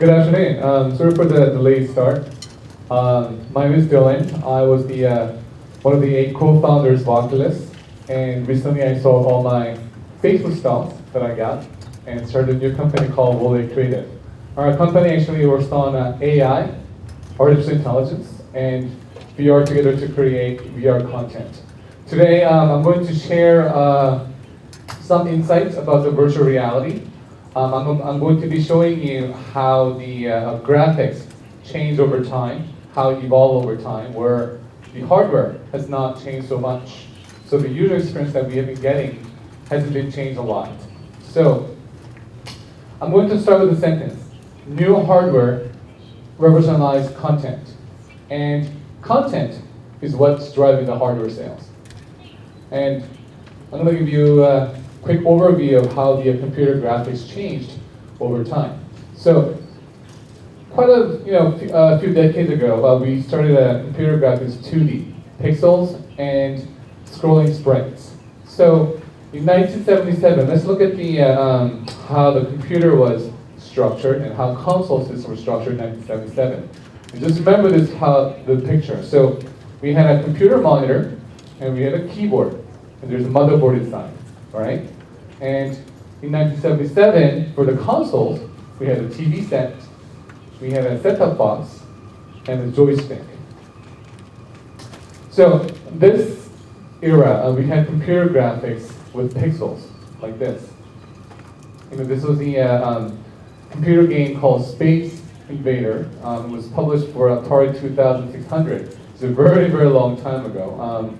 Good afternoon. Sorry for the late start. My name is Dylan. I was one of the 8 co-founders of Oculus, and recently I sold all my Facebook stocks that I got and started a new company called Vr Creative. Our company actually works on AI, artificial intelligence, and VR together to create VR content. Today I'm going to share some insights about the virtual reality. I'm going to be showing you how the graphics change over time, how it evolve over time, where the hardware has not changed so much. So the user experience that we have been getting hasn't been changed a lot. So I'm going to start with a sentence. New hardware revolutionized content. And content is what's driving the hardware sales. And I'm going to give you a quick overview of how the computer graphics changed over time. So, quite a few decades ago, we started computer graphics 2D, pixels and scrolling sprites. So, in 1977, let's look at how the computer was structured and how console systems were structured in 1977. And just remember the picture. So, we had a computer monitor and we had a keyboard, and there's a motherboard inside. Right? And in 1977, for the consoles, we had a TV set, we had a set-top box, and a joystick. So this era, we had computer graphics with pixels, like this. This was the computer game called Space Invader. It was published for Atari 2600. It's a very, very long time ago.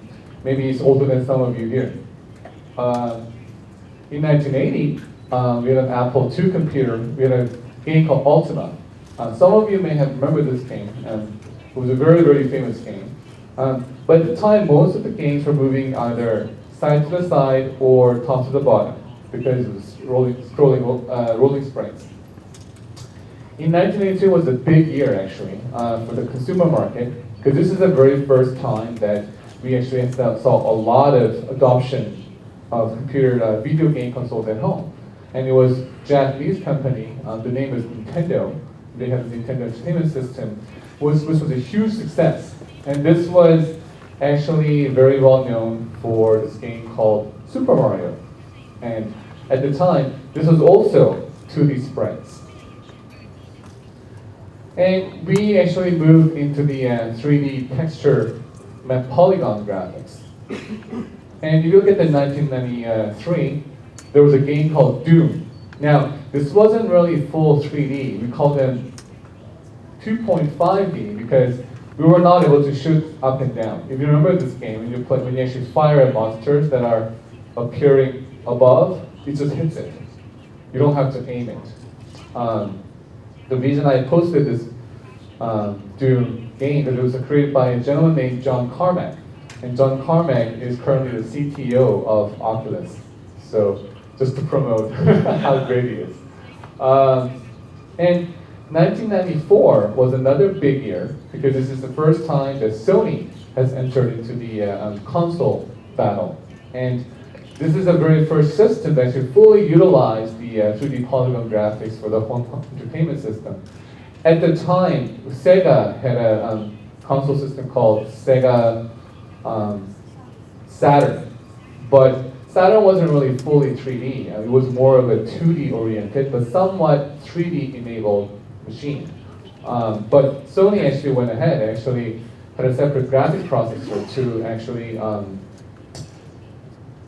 Maybe it's older than some of you here. In 1980, we had an Apple II computer. We had a game called Ultima. Some of you may have remembered this game. It was a very, very famous game. But at the time, most of the games were moving either side to the side or top to the bottom because it was rolling sprites. In 1982 was a big year, actually, for the consumer market, because this is the very first time that we actually saw a lot of adoption of computer video game consoles at home. And it was a Japanese company, the name is Nintendo. They have the Nintendo Entertainment System, which was a huge success. And this was actually very well known for this game called Super Mario. And at the time, this was also 2D sprites. And we actually moved into the 3D texture polygon graphics. And if you look at the 1993, there was a game called Doom. Now, this wasn't really full 3D. We called them 2.5D because we were not able to shoot up and down. If you remember this game, when you actually fire at monsters that are appearing above, it just hits it. You don't have to aim it. The reason I posted this Doom game is it was created by a gentleman named John Carmack. And John Carmack is currently the CTO of Oculus. So just to promote how great he is. And 1994 was another big year because this is the first time that Sony has entered into the console battle. And this is the very first system that actually fully utilized the 3D polygon graphics for the home entertainment system. At the time, Sega had a console system called Sega Saturn, but Saturn wasn't really fully 3D. It was more of a 2D oriented, but somewhat 3D enabled machine. But Sony actually went ahead and actually had a separate graphics processor to actually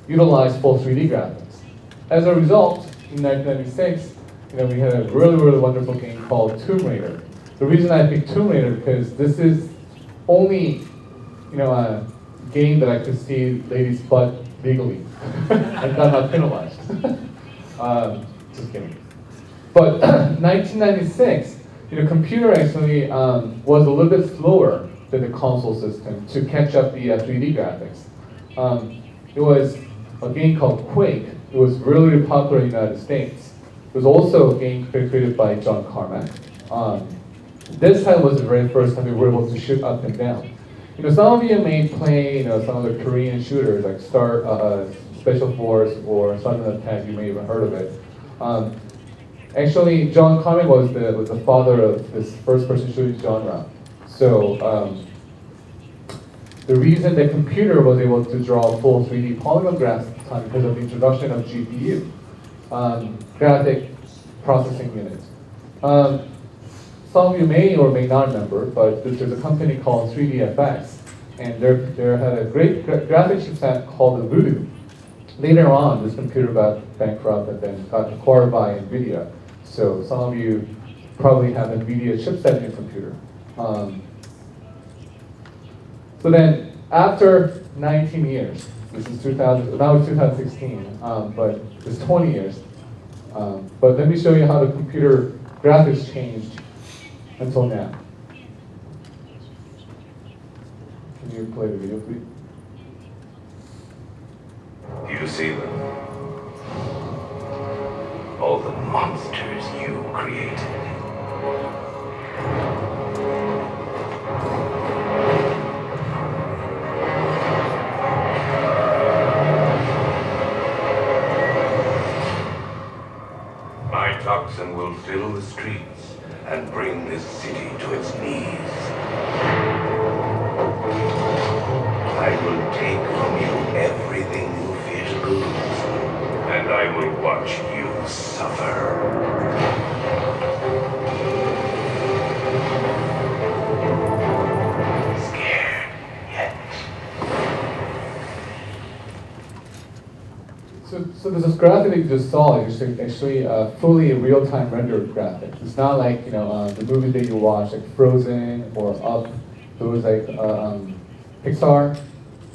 utilize full 3D graphics. As a result, in 1996, we had a really, really wonderful game called Tomb Raider. The reason I picked Tomb Raider because this is only, a game that I could see ladies' butt legally and got not penalized. Just kidding. But 1996, computer actually was a little bit slower than the console system to catch up the 3D graphics. It was a game called Quake. It was really, really popular in the United States. It was also a game created by John Carmack. This time was the very first time we were able to shoot up and down. Some of you may play, some of the Korean shooters like Special Force or Sudden Attack. You may have heard of it. Actually, John Carmack was the father of this first-person shooting genre. So the reason the computer was able to draw full 3D polygon graphs at the time because of the introduction of GPU, graphic processing unit. Some of you may or may not remember, but there's a company called 3DFX, and they had a great graphic chipset called the Voodoo. Later on, this computer got bankrupt and then got acquired by NVIDIA. So some of you probably have NVIDIA chipset in your computer. So then, after 19 years, this is 2000, now it's 2016, but it's 20 years. But let me show you how the computer graphics changed until now. Can you play the video, please? Do you see them? All the monsters you created. My toxin will fill the streets and bring this city to its knees. I will take from you everything you fear to lose, and I will watch you suffer. Scared yet? So this graphic that you just saw is actually fully real-time rendered graphic. It's not like the movie that you watch, like Frozen or Up, those like Pixar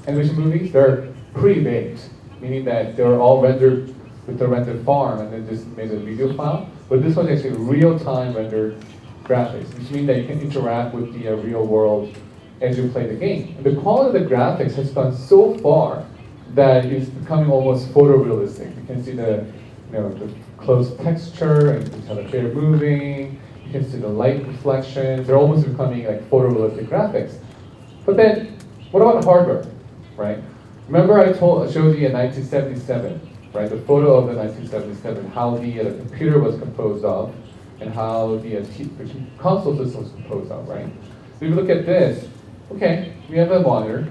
animation movies. They're pre-baked, meaning that they're all rendered with the rendered farm and then just made a video file. But this one's actually real-time rendered graphics, which means that you can interact with the real world as you play the game. And the quality of the graphics has gone so far that it's becoming almost photorealistic. You can see the close texture and you can tell the hair moving. You can see the light reflections. They're almost becoming like photorealistic graphics. But then, what about the hardware, right? Remember I showed you in 1977, right? The photo of the 1977, how the computer was composed of, and how the console system was composed of, right? So if you look at this, okay, we have a monitor.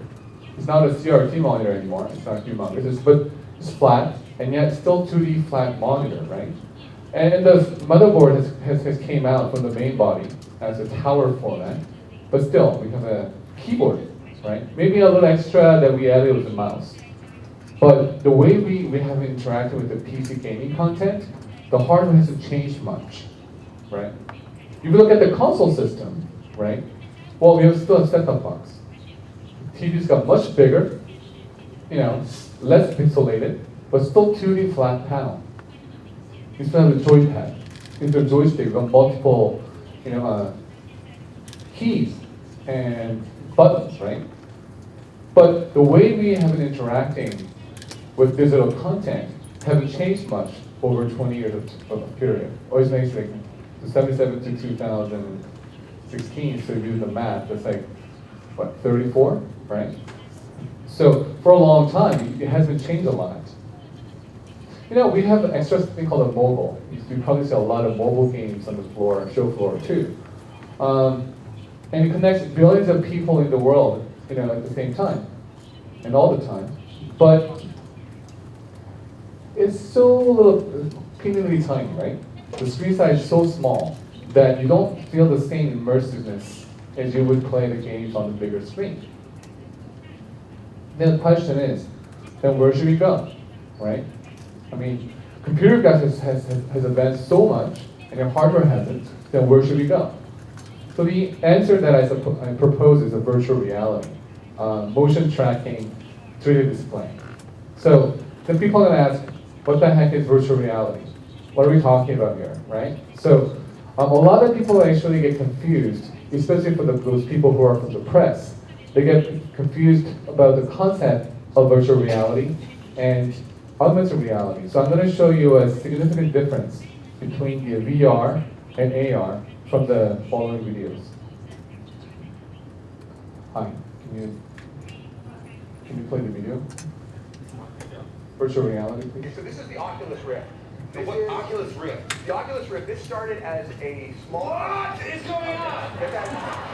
It's not a CRT monitor anymore. It's not humongous, but it's flat, and yet still 2D flat monitor, right? And the motherboard has came out from the main body as a tower format, but still we have a keyboard, right? Maybe a little extra that we added was a mouse. But the way we have interacted with the PC gaming content, the hardware hasn't changed much, right? If you look at the console system, right? Well, we have still a set-top box. TV's got much bigger, less pixelated, but still 2D flat panel. You still have a joypad. It's a joystick with multiple, keys and buttons, right? But the way we have been interacting with digital content haven't changed much over 20 years of period. Always makes like 77 to 2016, so you do the math, that's like, what, 34, right? So for a long time, it hasn't changed a lot. We have an extra thing called a mobile. You probably see a lot of mobile games on the floor, show floor too. And it connects billions of people in the world, at the same time, and all the time. But it's so little, teeny tiny, right? The screen size is so small that you don't feel the same immersiveness as you would play the games on the bigger screen. Then the question is, then where should we go, right? I mean, computer graphics has advanced so much, and your hardware hasn't, then where should we go? So the answer that I propose is a virtual reality, motion tracking, 3D display. So then people are going to ask, what the heck is virtual reality? What are we talking about here, right? So a lot of people actually get confused, especially for those people who are from the press. They get confused about the concept of virtual reality and augmented reality. So I'm going to show you a significant difference between the VR and AR from the following videos. Hi, can you play the video? Virtual reality, please. So this is the Oculus Rift. What Oculus Rift? The Oculus Rift, this started as a small... What is going on? Get that...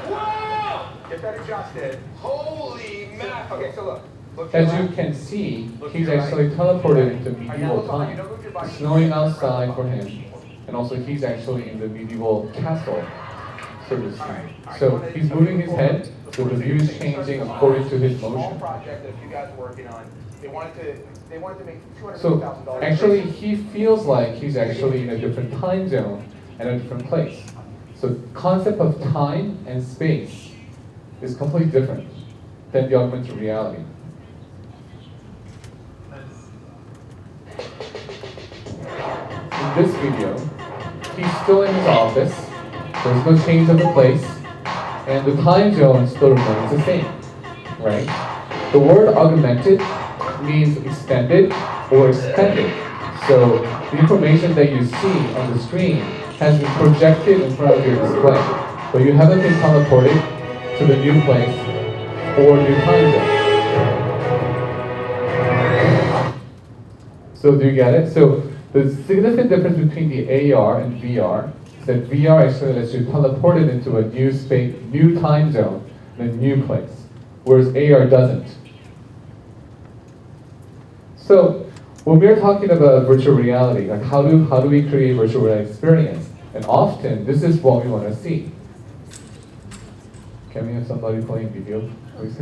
Whoa! Get that adjusted. Holy mackerel. Okay, so look. Look to As your you right. can see, Look to he's your right. actually teleported into Alright, now medieval look behind you. time. Don't move your body. It's snowing outside for him, and also he's actually in the medieval castle, so to speak. So he's moving his head, so the view is changing according to his Small motion. project that you guys are working on. They wanted to make $250,000. So actually, he feels like he's actually in a different time zone and a different place. So concept of time and space is completely different than the augmented reality. In this video, he's still in his office. There's no change of the place, and the time zone still remains the same, right? The word augmented means extended or expanded. So the information that you see on the screen has been projected in front of your display, but you haven't been teleported to the new place or new time zone. So do you get it? So the significant difference between the AR and VR is that VR actually lets you teleport it into a new space, new time zone, in a new place, whereas AR doesn't. So when we're talking about virtual reality, like how do we create virtual reality experience? And often this is what we want to see. Can we have somebody playing video, please?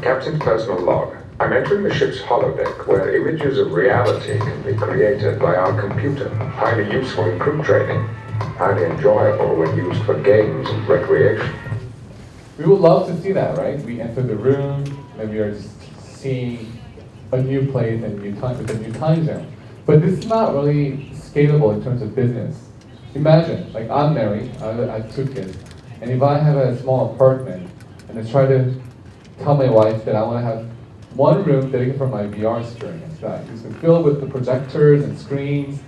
Captain's personal log. I'm entering the ship's holodeck where images of reality can be created by our computer. Highly useful in crew training. Highly enjoyable when used for games and recreation. We would love to see that, right? We enter the room, and we are just seeing a new place and new time with a new time zone. But this is not really scalable in terms of business. Imagine, like I'm married, I have 2 kids, and if I have a small apartment and I try to tell my wife that I want to have one room dedicated for my VR experience, that is filled with the projectors and screens,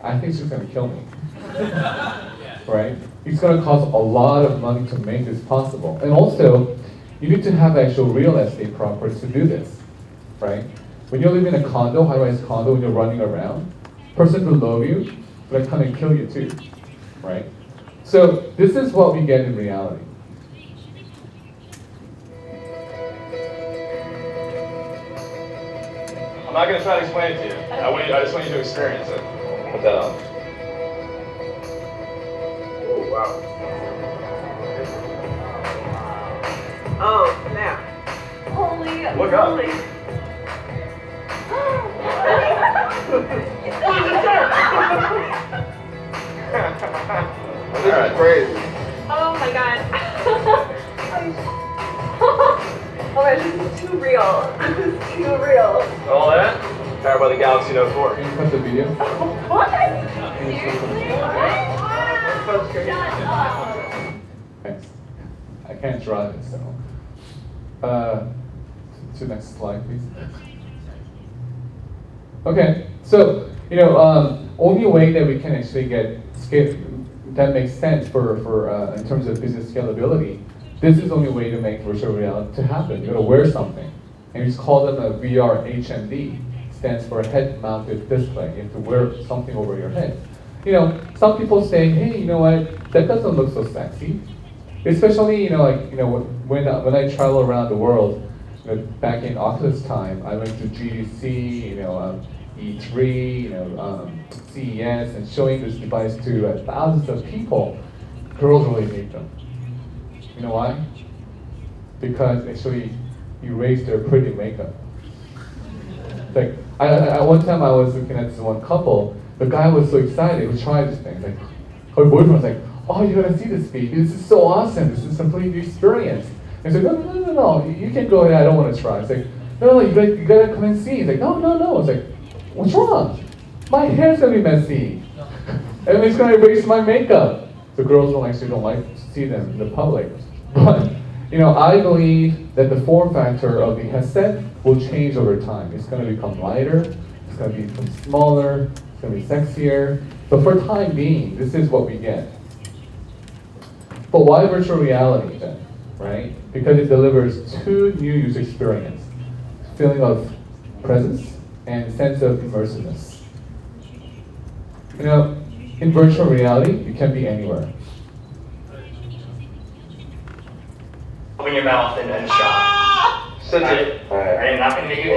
I think she's going to kill me. Right? It's going to cost a lot of money to make this possible. And also, you need to have actual real estate properties to do this, right? When you live in a condo, high-rise condo, when you're running around, person below you will come and kill you too, right? So this is what we get in reality. I'm not going to try to explain it to you. I just want you to experience it. Put that on. Oh, wow. Oh, snap. Holy Look up. moly. This is crazy. Oh my god. Oh my gosh, this is too real. This is too real. All that? Powered by the Galaxy Note 4. Can you cut the video? What? Seriously? That's crazy. Shut up. Thanks. I can't drive it, so. To the next slide, please. Okay, so only way that we can actually get scale that makes sense for in terms of business scalability. This is the only way to make virtual reality to happen. You gotta wear something, and we just call them a VR HMD. Stands for head-mounted display. You have to wear something over your head. Some people say, hey, you know what? That doesn't look so sexy. Especially, when I travel around the world. Back in Oculus time, I went to GDC, E3, CES, and showing this device to thousands of people. Girls really hate them. You know why? Because actually erase their pretty makeup. Like one time I was looking at this one couple. The guy was so excited. He tried this thing. Like her boyfriend was like, "Oh, you gotta see this, baby. This is so awesome. This is a complete new experience." And he's like, "No. You can go ahead. I don't want to try." It's like, "No. You gotta come and see." He's like, "No. It's like, "What's wrong? My hair's gonna be messy, and it's gonna erase my makeup." The girls don't like to see them in the public. But I believe that the form factor of the headset will change over time. It's going to become lighter, it's going to become smaller, it's going to be sexier. But for time being, this is what we get. But why virtual reality then, right? Because it delivers 2 new user experiences. feeling of presence and sense of immersiveness. You know, in virtual reality, you can be anywhere. Open your mouth and shot. Such a. I am not going to make you.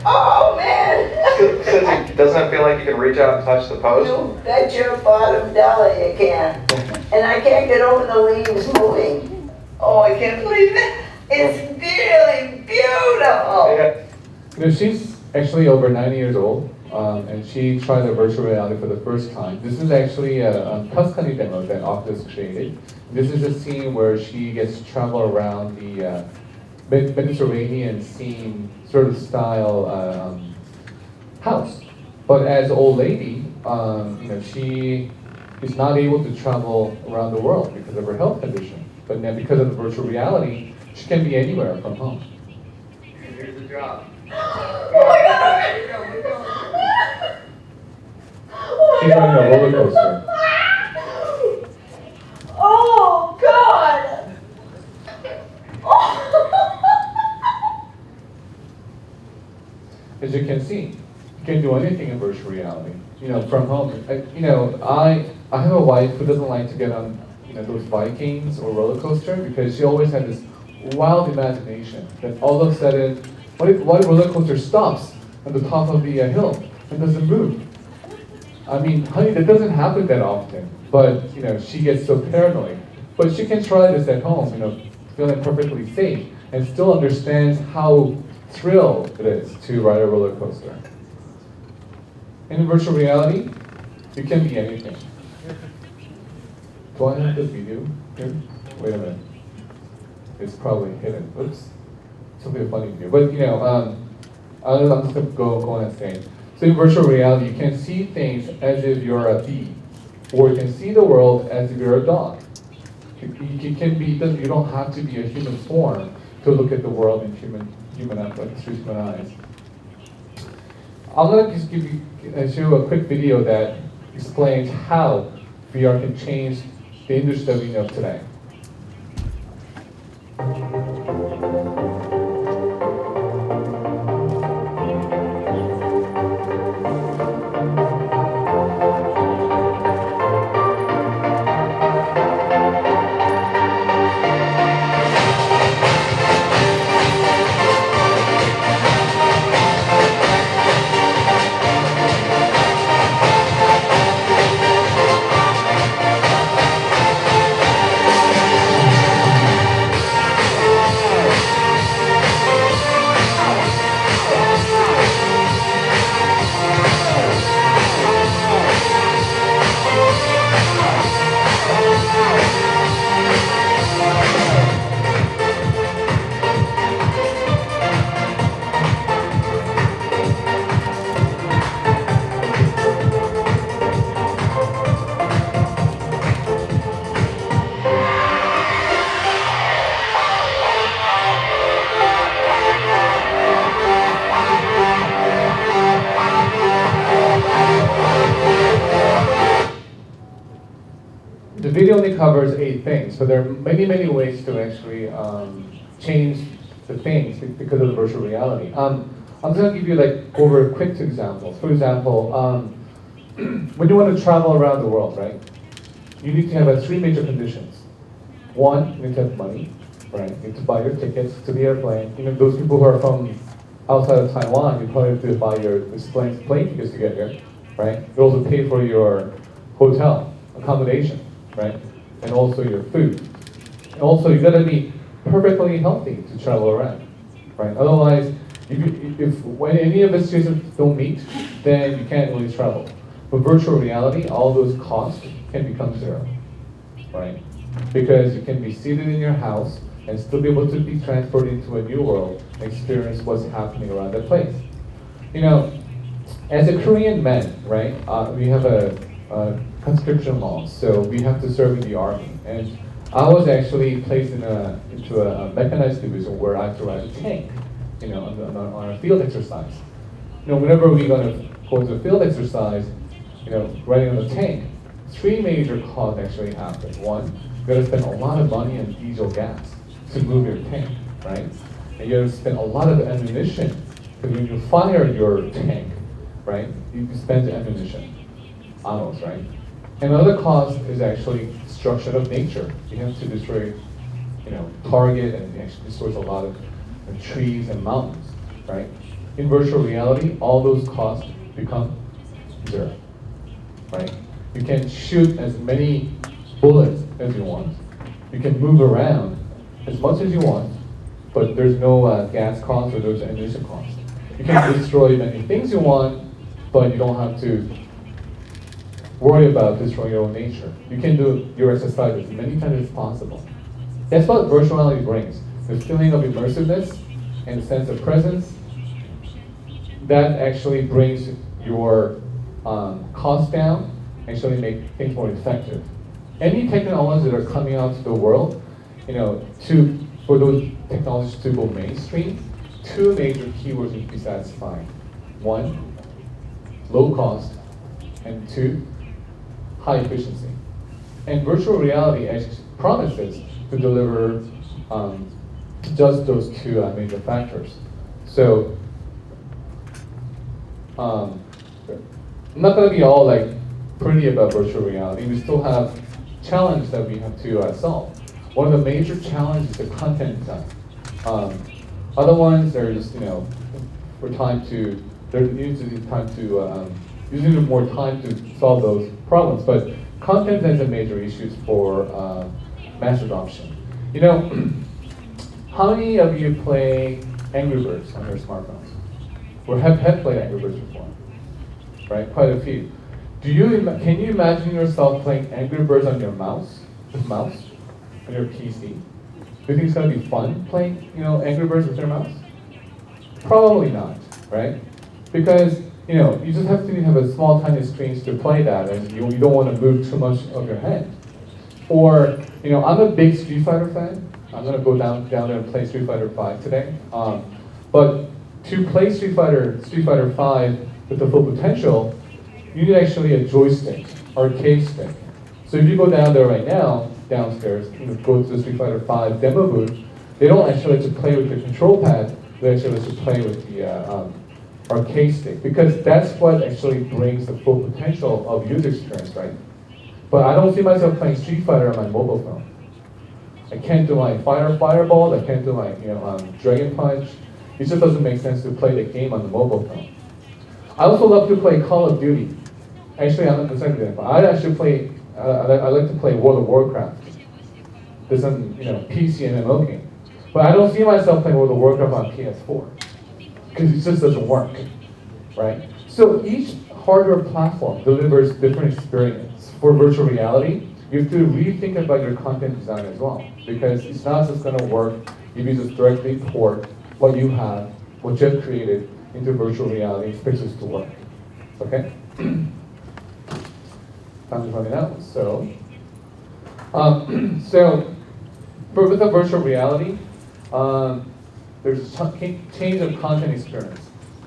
Oh man! Since it doesn't feel like you can reach out and touch the post. You bet your bottom dollar you can. And I can't get over the leaves moving. Oh, I can't believe it. It's really beautiful. Yeah. You know, she's actually over 90 years old, and she tried the virtual reality for the first time. This is actually a Tuscany demo that Oculus created. This is a scene where she gets to travel around the Mediterranean scene sort of style house. But as an old lady, you know, she is not able to travel around the world because of her health condition. But now because of the virtual reality, she can be anywhere from home. Here's the drop. Oh my God! She's riding a roller coaster. Oh God! As you can see, you can do anything in virtual reality. You know, from home. You know, I have a wife who doesn't like to get on, you know, those Vikings or roller coaster because she always had this wild imagination that all of a sudden, what if roller coaster stops at the top of the hill and doesn't move? I mean, honey, that doesn't happen that often. But you know, she gets so paranoid. But she can try this at home, you know, feeling perfectly safe and still understands how thrilled it is to ride a roller coaster. In virtual reality, you can be anything. Do I have the video here? Wait a minute. It's probably hidden. Oops. It's will be a funny video. But you know, I'm just gonna go on and say. So in virtual reality, you can see things as if you're a bee, or you can see the world as if you're a dog. You can be. You don't have to be a human form to look at the world in through human eyes. I'm gonna just show you a quick video that explains how VR can change the industry that we know today. The video only covers 8 things, but there are many, many ways to actually change the things because of the virtual reality. I'm going to give you like over quick examples. For example, when you want to travel around the world, right? You need to have 3 major conditions. 1, you need to have money, right? You need to buy your tickets to the airplane. You know, those people who are from outside of Taiwan, you probably have to buy your plane tickets to get here, right? You also pay for your hotel accommodation, right? And also your food. And also, you gotta be perfectly healthy to travel around, right? Otherwise, when any of the situations don't meet, then you can't really travel. With virtual reality, all those costs can become 0, right? Because you can be seated in your house and still be able to be transported into a new world and experience what's happening around that place. You know, as a Korean man, right, we have a conscription law, so we have to serve in the army. And I was actually placed into a mechanized division where I have to ride a tank, you know, on a field exercise. You know, whenever we're going to go to a field exercise, you know, riding on the tank, 3 major costs actually happen. 1, you got to spend a lot of money on diesel gas to move your tank, right? And you have to spend a lot of ammunition, because when you fire your tank, right, you spend ammunition, ammo, right? Another cost is actually destruction of nature. You have to destroy, target, and it actually destroys a lot of trees and mountains, right? In virtual reality, all those costs become zero, right? You can shoot as many bullets as you want. You can move around as much as you want, but there's no gas cost or there's ammunition cost. You can destroy many things you want, but you don't have to worry about destroying your own nature. You can do your exercise as many times as possible. That's what virtual reality brings. The feeling of immersiveness and the sense of presence, that actually brings your cost down, actually make things more effective. Any technologies that are coming out to the world, for those technologies to go mainstream, two major keywords need to be satisfied. One, low cost, and two, high efficiency. And virtual reality actually promises to deliver just those two major factors. So, I'm not going to be all pretty about virtual reality. We still have challenges that we have to solve. One of the major challenges is the content design. Other ones, they're just using more time to solve those problems. But content is a major issue for mass adoption. How many of you play Angry Birds on your smartphones? Or have played Angry Birds before? Right, quite a few. Can you imagine yourself playing Angry Birds on your mouse, on your PC? Do you think it's going to be fun playing, Angry Birds with your mouse? Probably not, right? Because you just have to have a small tiny screen to play that, and you don't want to move too much of your hand. Or I'm a big Street Fighter fan. I'm going to go down there and play Street Fighter 5 today. But to play Street Fighter 5 with the full potential, you need actually a joystick, arcade stick. So if you go down there right now, downstairs, go to the Street Fighter 5 demo booth, they don't actually let you play with the control pad, they actually let you play with the arcade stick, because that's what actually brings the full potential of user experience, right? But I don't see myself playing Street Fighter on my mobile phone. I can't do my fireball, I can't do my Dragon Punch. It just doesn't make sense to play the game on the mobile phone. I also love to play Call of Duty. Actually, I'm not the second example. I like to play World of Warcraft. There's some PC MMO game. But I don't see myself playing World of Warcraft on PS4. Because it just doesn't work, right? So each hardware platform delivers different experience. For virtual reality, you have to rethink about your content design as well. Because it's not just going to work if you just directly port what you have, what you have created, into virtual reality, expect this to work. Okay? Time is running out. So with the virtual reality, there's a change of content experience.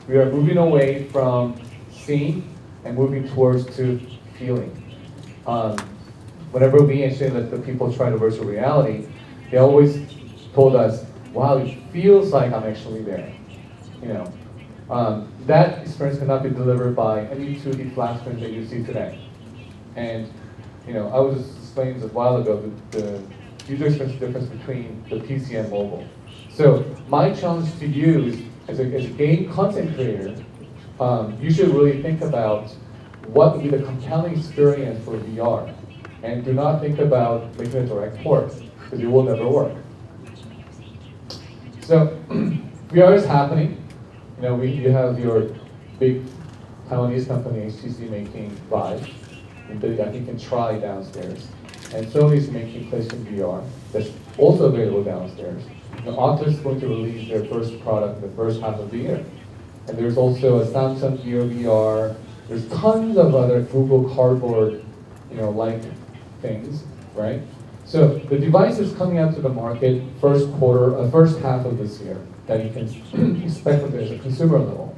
We are moving away from seeing and moving towards to feeling. Whenever we actually let the people try the virtual reality, they always told us, wow, it feels like I'm actually there. That experience cannot be delivered by any 2D flat screens that you see today. And I was just explaining this a while ago the user experience difference between the PC and mobile. So my challenge to you is, as a game content creator, you should really think about what would be the compelling experience for VR. And do not think about making a direct port, because it will never work. So VR is happening. You have your big Taiwanese company, HTC, making Vive. I think you can try downstairs. And Sony is making PlayStation VR. That's also available downstairs. Oculus is going to release their first product in the first half of the year. And there's also a Samsung Gear VR. There's tons of other Google Cardboard, like things, right? So the device is coming out to the market first half of this year that you can expect from it as a consumer level.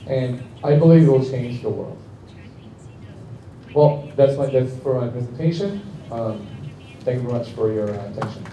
And I believe it will change the world. Well, that's for my presentation. Thank you very much for your attention.